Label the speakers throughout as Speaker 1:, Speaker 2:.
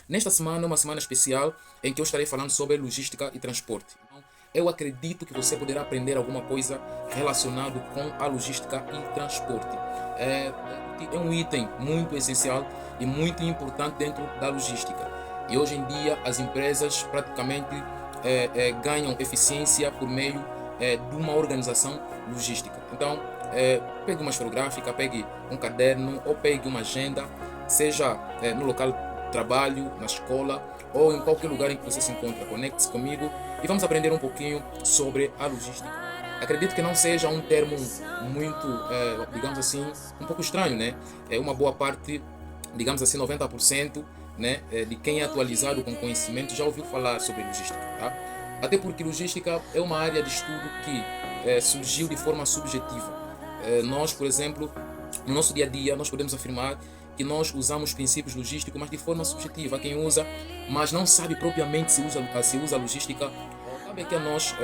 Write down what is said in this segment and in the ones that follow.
Speaker 1: Nesta semana é uma semana especial em que eu estarei falando sobre logística e transporte. Então, eu acredito que você poderá aprender alguma coisa relacionado com a logística e transporte. É um item muito essencial e muito importante dentro da logística. E hoje em dia as empresas praticamente ganham eficiência por meio de uma organização logística. Então, pegue uma esferográfica, pegue um caderno ou pegue uma agenda, seja no local de trabalho, na escola ou em qualquer lugar em que você se encontra. Conecte-se comigo e vamos aprender um pouquinho sobre a logística. Acredito que não seja um termo muito, digamos assim, um pouco estranho, né? É uma boa parte, digamos assim, 90%, né, de quem é atualizado com conhecimento já ouviu falar sobre logística, tá? Até porque logística é uma área de estudo que surgiu de forma subjetiva. Nós, por exemplo, no nosso dia a dia, nós podemos afirmar que nós usamos princípios logísticos, mas de forma subjetiva. Há quem usa, mas não sabe propriamente se usa logística. Cabe aqui a nós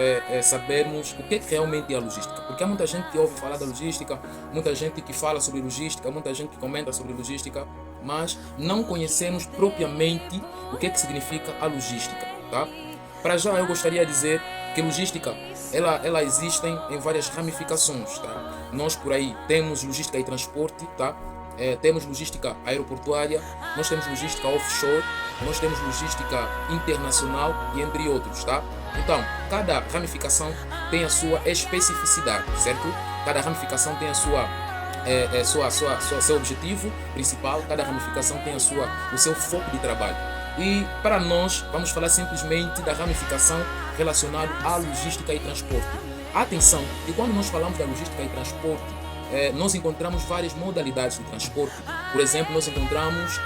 Speaker 1: sabermos o que é que realmente é a logística. Porque há muita gente que ouve falar da logística, muita gente que fala sobre logística, muita gente que comenta sobre logística, mas não conhecemos propriamente o que é que significa a logística, tá? Para já eu gostaria de dizer que logística ela existem em várias ramificações, tá? Nós por aí temos logística e transporte, tá? Temos logística aeroportuária, nós temos logística offshore, nós temos logística internacional e entre outros, tá? Então, cada ramificação tem a sua especificidade, certo? Cada ramificação tem a seu objetivo principal, cada ramificação tem o seu foco de trabalho. E para nós, vamos falar simplesmente da ramificação relacionada à logística e transporte. Atenção, que quando nós falamos da logística e transporte, nós encontramos várias modalidades de transporte. Por exemplo, nós encontramos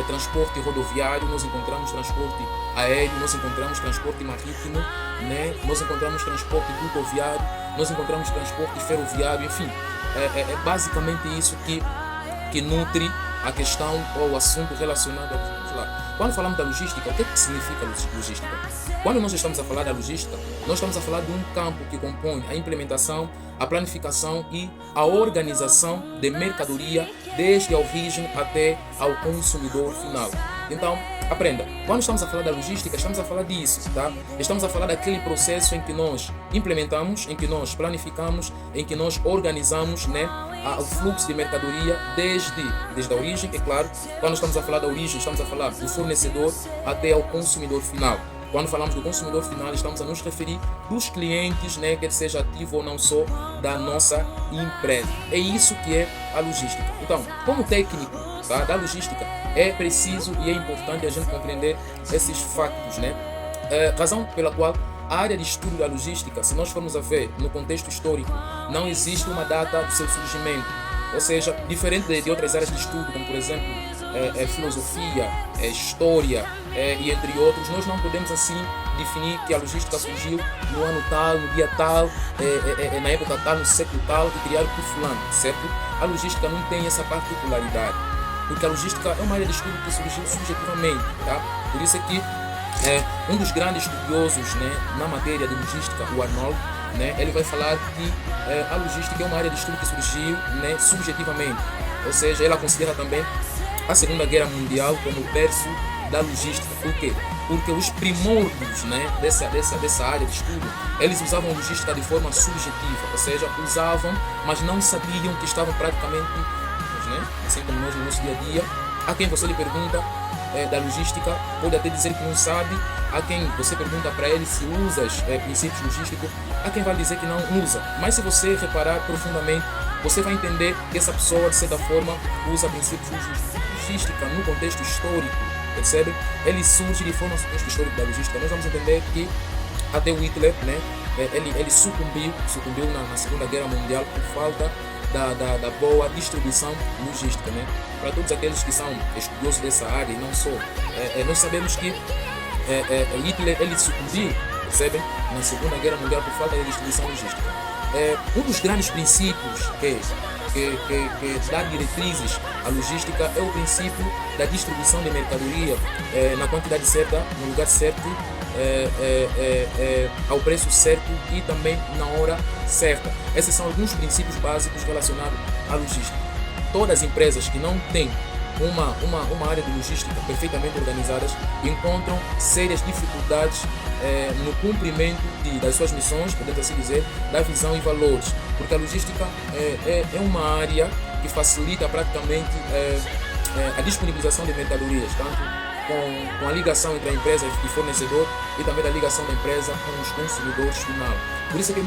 Speaker 1: transporte rodoviário, nós encontramos transporte aéreo, nós encontramos transporte marítimo, né? Nós encontramos transporte rodoviário, nós encontramos transporte ferroviário, enfim. É basicamente isso que nutre a questão ou o assunto relacionado a lá. Quando falamos da logística, o que significa logística? Quando nós estamos a falar da logística, nós estamos a falar de um campo que compõe a implementação, a planificação e a organização de mercadoria desde a origem até ao consumidor final. Então, aprenda, quando estamos a falar da logística, estamos a falar disso, tá? Estamos a falar daquele processo em que nós implementamos, em que nós planificamos, em que nós organizamos, né, o fluxo de mercadoria desde a origem, é claro. Quando estamos a falar da origem, estamos a falar do fornecedor até ao consumidor final. Quando falamos do consumidor final, estamos a nos referir dos clientes, né, quer seja ativo ou não só, da nossa empresa. É isso que é a logística. Então, como técnico, tá, da logística, é preciso e é importante a gente compreender esses factos, né? Razão pela qual a área de estudo da logística, se nós formos a ver no contexto histórico, não existe uma data do seu surgimento. Ou seja, diferente de outras áreas de estudo, como por exemplo filosofia, história e entre outros, nós não podemos assim definir que a logística surgiu no ano tal, no dia tal, na época tal, no século tal, e criado por fulano, certo? A logística não tem essa particularidade, porque a logística é uma área de estudo que surgiu subjetivamente, tá? Por isso é que um dos grandes estudiosos, né, na matéria de logística, o Arnold, né, ele vai falar que a logística é uma área de estudo que surgiu, né, subjetivamente. Ou seja, ela considera também a Segunda Guerra Mundial como o berço da logística. Por quê? Porque os primórdios, né, dessa área de estudo, eles usavam logística de forma subjetiva, ou seja, usavam, mas não sabiam que estavam praticamente, né, assim como nós no nosso dia a dia. A quem você lhe pergunta da logística, pode até dizer que não sabe. Há quem você pergunta para ele se usa princípios logísticos, há quem vai dizer que não usa. Mas se você reparar profundamente, você vai entender que essa pessoa, de certa forma, usa princípios logísticos. Logística no contexto histórico, percebe? Ele surge de forma no contexto histórico da logística. Nós vamos entender que até o Hitler, né, ele sucumbiu na Segunda Guerra Mundial por falta da boa distribuição logística, né? Para todos aqueles que são estudiosos dessa área e não só, nós sabemos que Hitler ele sucumbiu, percebem? Na Segunda Guerra Mundial por falta de distribuição logística. Um dos grandes princípios que dá diretrizes à logística é o princípio da distribuição de mercadoria na quantidade certa, no lugar certo, ao preço certo e também na hora certa. Esses são alguns princípios básicos relacionados à logística. Todas as empresas que não têm uma área de logística perfeitamente organizadas encontram sérias dificuldades no cumprimento das suas missões, podemos assim dizer, da visão e valores, porque a logística é uma área que facilita praticamente a disponibilização de mercadorias, tanto com a ligação entre a empresa e fornecedor e também a ligação da empresa com os consumidores final. Por isso é que